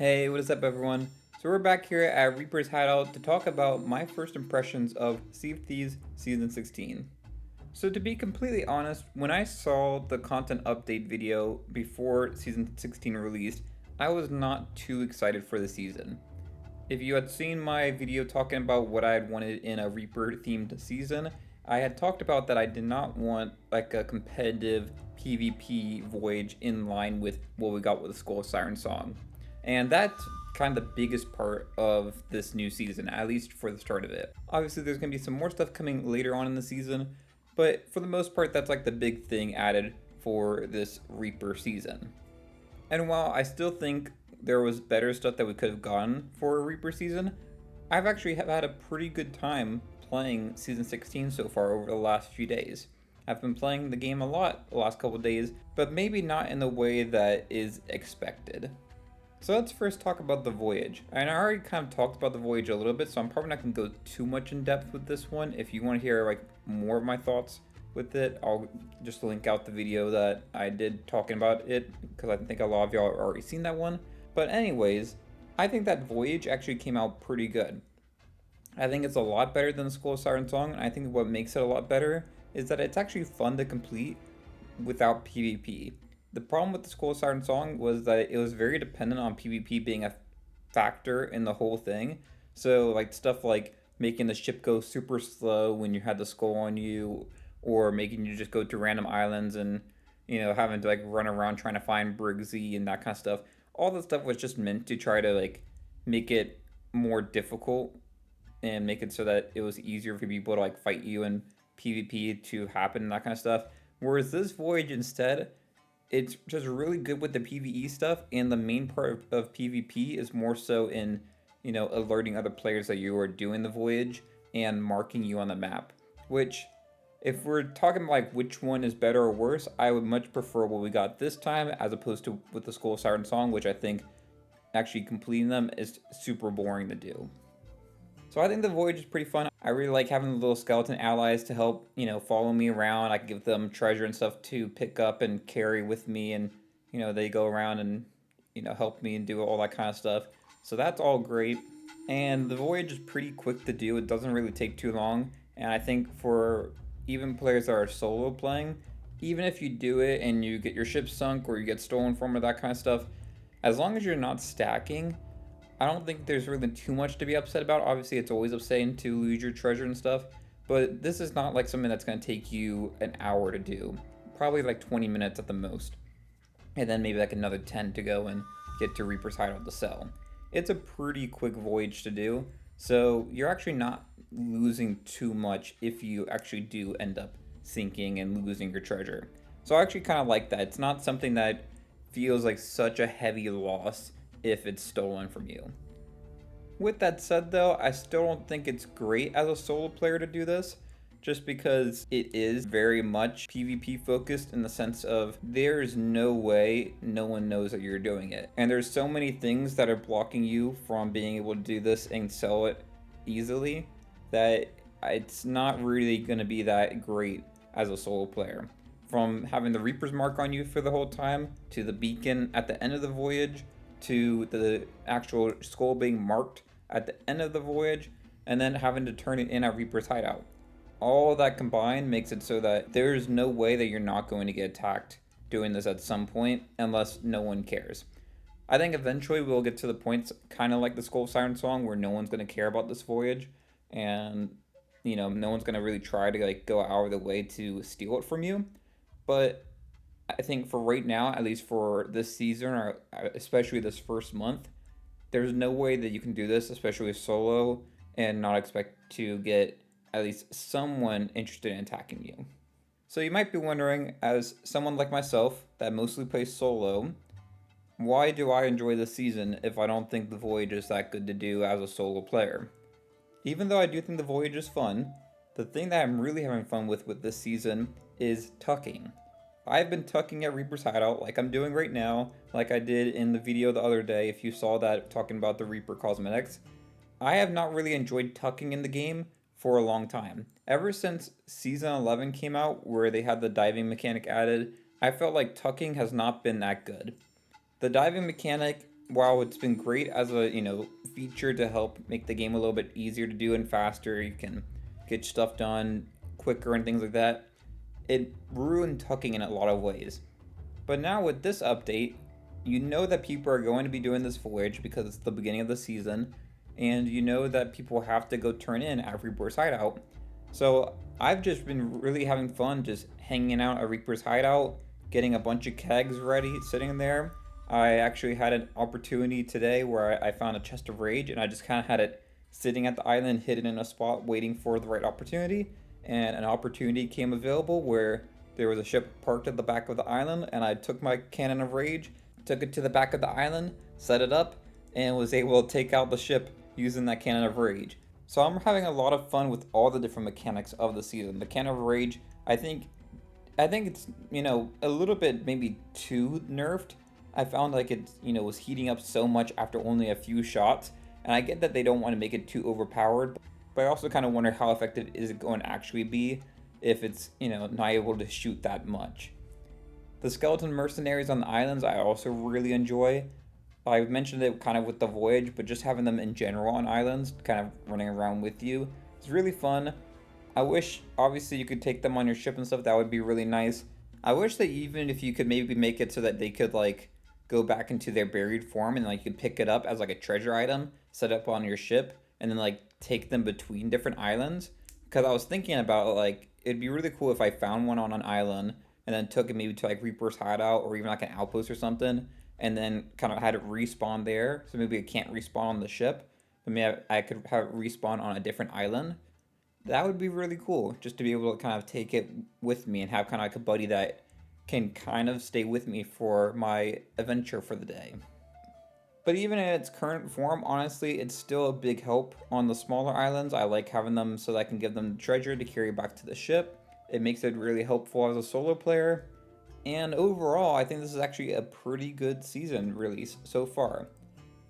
Hey, what is up, everyone? So we're back here at Reaper's Hideout to talk about my first impressions of Sea of Thieves Season 16. So to be completely honest, when I saw the content update video before Season 16 released, I was not too excited for the season. If you had seen my video talking about what I had wanted in a Reaper themed season, I had talked about that I did not want like a competitive PvP Voyage in line with what we got with the Skull Siren song. And that's kind of the biggest part of this new season, at least for the start of it. Obviously, there's going to be some more stuff coming later on in the season, but for the most part, that's like the big thing added for this Reaper season. And while I still think there was better stuff that we could have gotten for a Reaper season, I've actually have had a pretty good time playing Season 16 so far over the last few days. I've been playing the game a lot the last couple days, but maybe not in the way that is expected. So let's first talk about the Voyage. And I already kind of talked about the Voyage a little bit, so I'm probably not going to go too much in depth with this one. If you want to hear like more of my thoughts with it, I'll just link out the video that I did talking about it, because I think a lot of y'all have already seen that one. But anyways, I think that Voyage actually came out pretty good. I think it's a lot better than the Skull Siren song, and I think what makes it a lot better is that it's actually fun to complete without PvP. The problem with the Skull Siren song was that it was very dependent on PvP being a factor in the whole thing. So like stuff like making the ship go super slow when you had the skull on you, or making you just go to random islands and having to like run around trying to find Briggsy and that kind of stuff. All the stuff was just meant to try to like make it more difficult and make it so that it was easier for people to like fight you and PvP to happen and that kind of stuff. Whereas this Voyage instead, it's just really good with the PvE stuff, and the main part of PvP is more so in, alerting other players that you are doing the Voyage and marking you on the map. Which, if we're talking like which one is better or worse, I would much prefer what we got this time as opposed to with the Skull Siren song, which I think actually completing them is super boring to do. So I think the Voyage is pretty fun. I really like having the little skeleton allies to help, follow me around. I can give them treasure and stuff to pick up and carry with me, and they go around and help me and do all that kind of stuff. So that's all great. And the Voyage is pretty quick to do. It doesn't really take too long. And I think for even players that are solo playing, even if you do it and you get your ship sunk or you get stolen from or that kind of stuff, as long as you're not stacking, I don't think there's really too much to be upset about. Obviously, it's always upsetting to lose your treasure and stuff, but this is not like something that's going to take you an hour to do. Probably like 20 minutes at the most. And then maybe like another 10 to go and get to Reaper's Hideout to sell. It's a pretty quick voyage to do, so you're actually not losing too much if you actually do end up sinking and losing your treasure. So I actually kind of like that. It's not something that feels like such a heavy loss if it's stolen from you. With that said, though, I still don't think it's great as a solo player to do this, just because it is very much PvP focused in the sense of there's no way no one knows that you're doing it. And there's so many things that are blocking you from being able to do this and sell it easily that it's not really going to be that great as a solo player. From having the Reaper's mark on you for the whole time, to the beacon at the end of the voyage, to the actual skull being marked at the end of the voyage, and then having to turn it in at Reaper's Hideout. All that combined makes it so that there's no way that you're not going to get attacked doing this at some point unless no one cares. I think eventually we'll get to the points kind of like the Skull Siren song where no one's going to care about this voyage, and no one's going to really try to like go out of the way to steal it from you. But I think for right now, at least for this season, or especially this first month, there's no way that you can do this, especially solo, and not expect to get at least someone interested in attacking you. So you might be wondering, as someone like myself that mostly plays solo, why do I enjoy this season if I don't think the Voyage is that good to do as a solo player? Even though I do think the Voyage is fun, the thing that I'm really having fun with this season is tucking. I've been tucking at Reaper's Hideout like I'm doing right now, like I did in the video the other day if you saw that talking about the Reaper cosmetics. I have not really enjoyed tucking in the game for a long time. Ever since Season 11 came out, where they had the diving mechanic added, I felt like tucking has not been that good. The diving mechanic while it's been great as a, feature to help make the game a little bit easier to do and faster, you can get stuff done quicker and things like that, it ruined tucking in a lot of ways. But now with this update, you know that people are going to be doing this voyage because it's the beginning of the season, and you know that people have to go turn in at Reaper's Hideout. So I've just been really having fun just hanging out at Reaper's Hideout, getting a bunch of kegs ready, sitting there. I actually had an opportunity today where I found a chest of rage, and I just kind of had it sitting at the island, hidden in a spot, waiting for the right opportunity. And an opportunity came available where there was a ship parked at the back of the island, and I took my cannon of rage, took it to the back of the island, set it up, and was able to take out the ship using that cannon of rage. So I'm having a lot of fun with all the different mechanics of the season. The cannon of rage, I think it's, a little bit maybe too nerfed. I found like it, was heating up so much after only a few shots, and I get that they don't want to make it too overpowered, but I also kind of wonder how effective is it going to actually be if it's, not able to shoot that much. The skeleton mercenaries on the islands I also really enjoy. I mentioned it kind of with the voyage, but just having them in general on islands, kind of running around with you, it's really fun. I wish, obviously, you could take them on your ship and stuff. That would be really nice. I wish that even if you could maybe make it so that they could like go back into their buried form and like you could pick it up as like a treasure item, set up on your ship, and then like take them between different islands. Because I was thinking about like it'd be really cool if I found one on an island and then took it maybe to like Reaper's Hideout or even like an outpost or something, and then kind of had it respawn there. So maybe it can't respawn on the ship, but maybe I could have it respawn on a different island. That would be really cool, just to be able to kind of take it with me and have kind of like a buddy that can kind of stay with me for my adventure for the day. But even in its current form, honestly, it's still a big help on the smaller islands. I like having them so that I can give them treasure to carry back to the ship. It makes it really helpful as a solo player. And overall, I think this is actually a pretty good season release so far.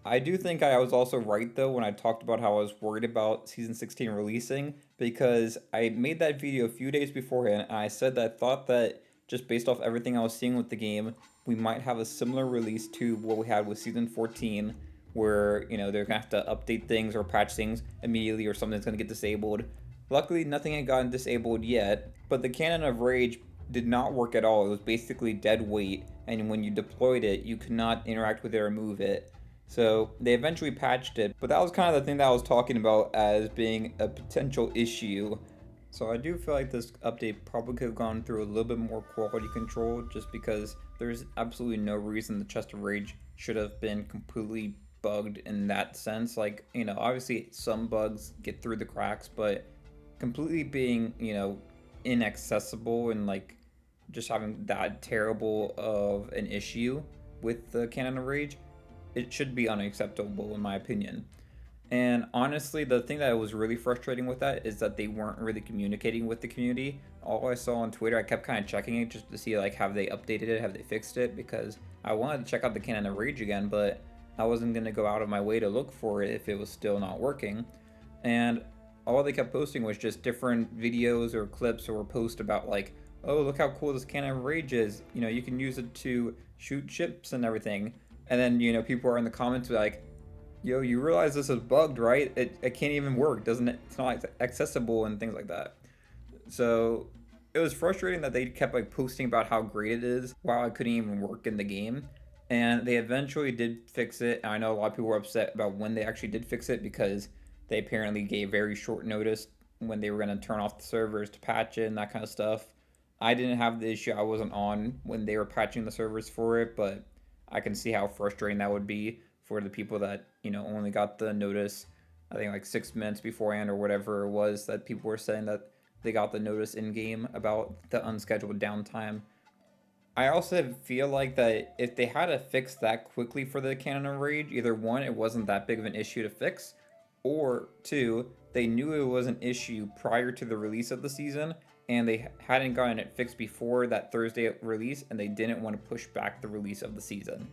I do think I was also right though when I talked about how I was worried about season 16 releasing, because I made that video a few days beforehand and I said that I thought that just based off everything I was seeing with the game, we might have a similar release to what we had with season 14, where they're gonna have to update things or patch things immediately or something's gonna get disabled. Luckily, nothing had gotten disabled yet, but the Cannon of Rage did not work at all. It was basically dead weight, and when you deployed it, you could not interact with it or move it. So they eventually patched it, but that was kind of the thing that I was talking about as being a potential issue. So I do feel like this update probably could have gone through a little bit more quality control, just because there's absolutely no reason the Chest of Rage should have been completely bugged in that sense. Like, obviously some bugs get through the cracks, but completely being, inaccessible and like just having that terrible of an issue with the Cannon of Rage, it should be unacceptable in my opinion. And honestly, the thing that was really frustrating with that is that they weren't really communicating with the community. All I saw on Twitter, I kept kind of checking it just to see like have they updated it, have they fixed it, because I wanted to check out the Cannon of Rage again, but I wasn't going to go out of my way to look for it if it was still not working. And all they kept posting was just different videos or clips or posts about like, oh, look how cool this Cannon of Rage is. You can use it to shoot ships and everything. And then, people are in the comments like, yo, you realize this is bugged, right? It can't even work, doesn't it? It's not accessible and things like that. So it was frustrating that they kept like posting about how great it is while I couldn't even work in the game. And they eventually did fix it. And I know a lot of people were upset about when they actually did fix it, because they apparently gave very short notice when they were going to turn off the servers to patch it and that kind of stuff. I didn't have the issue. I wasn't on when they were patching the servers for it, but I can see how frustrating that would be for the people that, only got the notice, I think like 6 minutes beforehand or whatever it was that people were saying that they got the notice in game about the unscheduled downtime. I also feel like that if they had to fix that quickly for the Cannon of Rage, either one, it wasn't that big of an issue to fix, or two, they knew it was an issue prior to the release of the season and they hadn't gotten it fixed before that Thursday release, and they didn't want to push back the release of the season.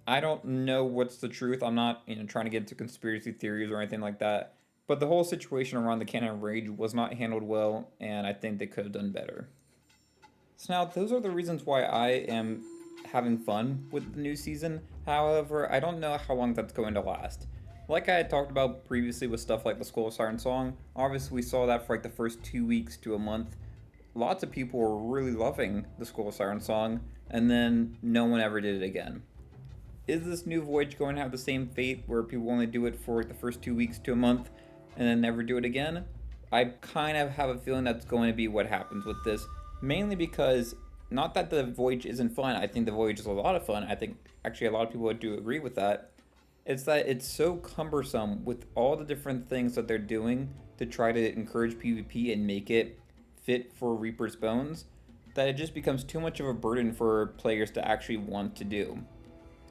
I don't know what's the truth. I'm not, trying to get into conspiracy theories or anything like that. But the whole situation around the Cannon of Rage was not handled well, and I think they could have done better. So now, those are the reasons why I am having fun with the new season. However, I don't know how long that's going to last. Like I had talked about previously with stuff like the Skull Siren song, obviously we saw that for like the first 2 weeks to a month. Lots of people were really loving the Skull Siren song, and then no one ever did it again. Is this new Voyage going to have the same fate where people only do it for like the first 2 weeks to a month and then never do it again? I kind of have a feeling that's going to be what happens with this, mainly because not that the Voyage isn't fun. I think the Voyage is a lot of fun. I think actually a lot of people do agree with that. It's that it's so cumbersome with all the different things that they're doing to try to encourage PvP and make it fit for Reaper's Bones that it just becomes too much of a burden for players to actually want to do.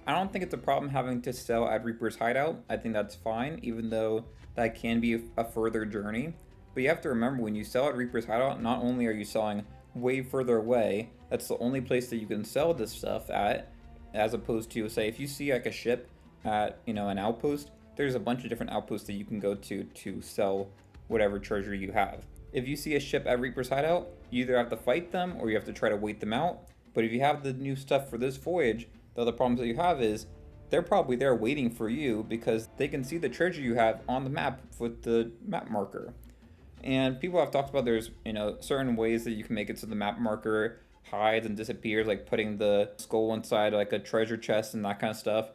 I don't think it's a problem having to sell at Reaper's Hideout. I think that's fine, even though that can be a further journey. But you have to remember when you sell at Reaper's Hideout, not only are you selling way further away, that's the only place that you can sell this stuff at, as opposed to, say, if you see like a ship at, an outpost, there's a bunch of different outposts that you can go to sell whatever treasure you have. If you see a ship at Reaper's Hideout, you either have to fight them or you have to try to wait them out. But if you have the new stuff for this voyage, the other problems that you have is they're probably there waiting for you because they can see the treasure you have on the map with the map marker. And people have talked about there's, certain ways that you can make it so the map marker hides and disappears, like putting the skull inside like a treasure chest and that kind of stuff.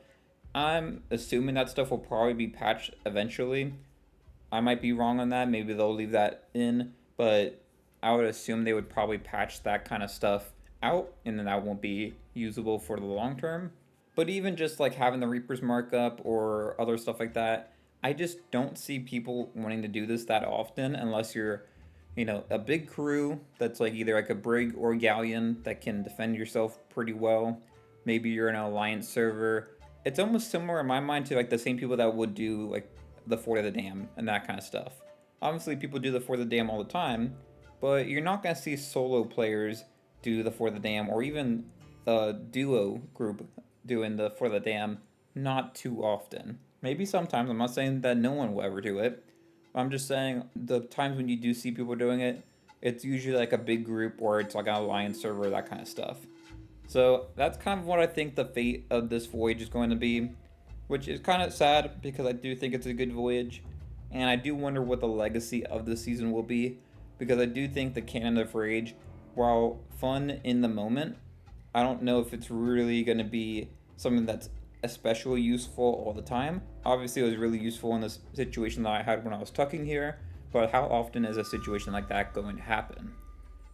I'm assuming that stuff will probably be patched eventually. I might be wrong on that. Maybe they'll leave that in, but I would assume they would probably patch that kind of stuff out, and then that won't be usable for the long term. But even just like having the Reaper's markup or other stuff like that, I just don't see people wanting to do this that often unless you're, a big crew that's like either like a brig or galleon that can defend yourself pretty well. Maybe you're in an alliance server. It's almost similar in my mind to like the same people that would do like the Fort of the Dam and that kind of stuff. Obviously, people do the Fort of the Dam all the time, but you're not going to see solo players do the For the Dam, or even a duo group doing the For the Dam, not too often. Maybe sometimes. I'm not saying that no one will ever do it. I'm just saying the times when you do see people doing it, it's usually like a big group or it's like an alliance server, that kind of stuff. So that's kind of what I think the fate of this voyage is going to be, which is kind of sad because I do think it's a good voyage, and I do wonder what the legacy of this season will be, because I do think the Canon of Rage, while fun in the moment, I don't know if it's really going to be something that's especially useful all the time. Obviously, it was really useful in this situation that I had when I was tucking here, but how often is a situation like that going to happen?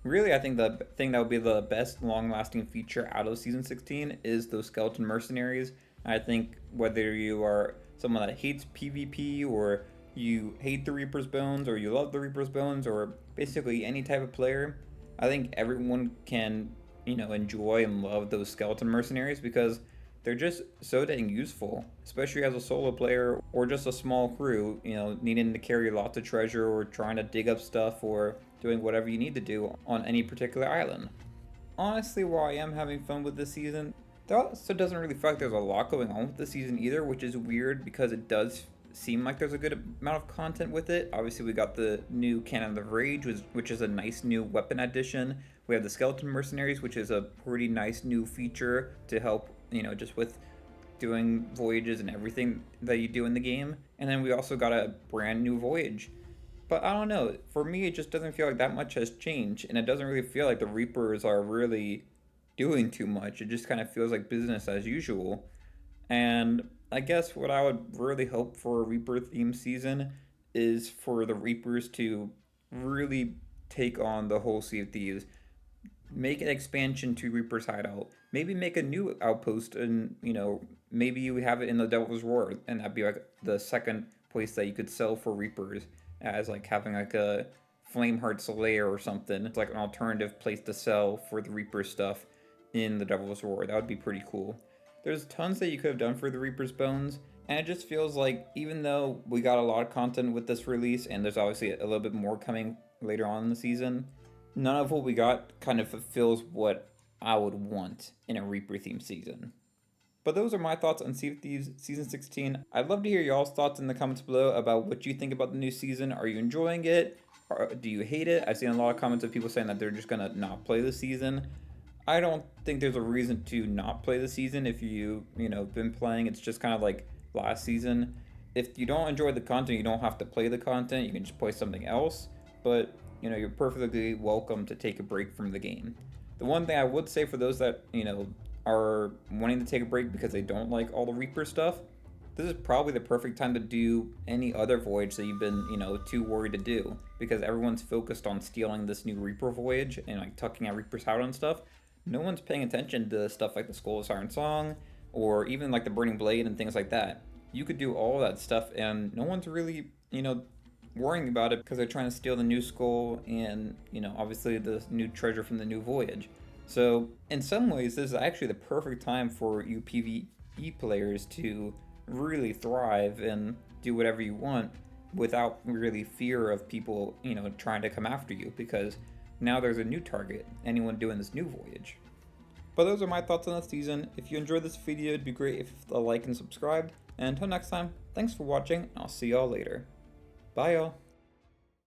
Really, I think the thing that would be the best long-lasting feature out of Season 16 is those skeleton mercenaries. I think whether you are someone that hates PvP, or you hate the Reaper's Bones, or you love the Reaper's Bones, or basically any type of player, I think everyone can, enjoy and love those skeleton mercenaries because they're just so dang useful, especially as a solo player or just a small crew, needing to carry lots of treasure or trying to dig up stuff or doing whatever you need to do on any particular island. Honestly, while I am having fun with this season, there also doesn't really feel like there's a lot going on with this season either, which is weird because it does seem like there's a good amount of content with it. Obviously, we got the new Cannon of Rage, which is a nice new weapon addition. We have the Skeleton Mercenaries, which is a pretty nice new feature to help, just with doing voyages and everything that you do in the game. And then we also got a brand new voyage. But I don't know, for me, it just doesn't feel like that much has changed, and it doesn't really feel like the Reapers are really doing too much. It just kind of feels like business as usual. And I guess what I would really hope for a Reaper theme season is for the Reapers to really take on the whole Sea of Thieves. Make an expansion to Reaper's Hideout. Maybe make a new outpost, and maybe you have it in the Devil's Roar, and that'd be like the second place that you could sell for Reapers, as like having like a Flameheart's lair or something. It's like an alternative place to sell for the Reaper stuff in the Devil's Roar. That would be pretty cool. There's tons that you could have done for the Reaper's Bones, and it just feels like even though we got a lot of content with this release, and there's obviously a little bit more coming later on in the season, none of what we got kind of fulfills what I would want in a Reaper themed season. But those are my thoughts on Sea of Thieves Season 16. I'd love to hear y'all's thoughts in the comments below about what you think about the new season. Are you enjoying it? Or do you hate it? I've seen a lot of comments of people saying that they're just going to not play the season. I don't think there's a reason to not play the season if been playing. It's just kind of like last season. If you don't enjoy the content, you don't have to play the content. You can just play something else. But you're perfectly welcome to take a break from the game. The one thing I would say for those that are wanting to take a break because they don't like all the Reaper stuff, this is probably the perfect time to do any other voyage that you've been, too worried to do. Because everyone's focused on stealing this new Reaper voyage and like tucking out Reaper's Hide on stuff. No one's paying attention to stuff like the Skull of Siren Song or even like the Burning Blade and things like that. You could do all that stuff and no one's really, worrying about it because they're trying to steal the new skull and, obviously the new treasure from the new voyage. So, in some ways, this is actually the perfect time for you PvE players to really thrive and do whatever you want without really fear of people, trying to come after you because now there's a new target, anyone doing this new voyage. But those are my thoughts on this season. If you enjoyed this video, it'd be great if you like and subscribed. And until next time, thanks for watching, and I'll see y'all later. Bye y'all.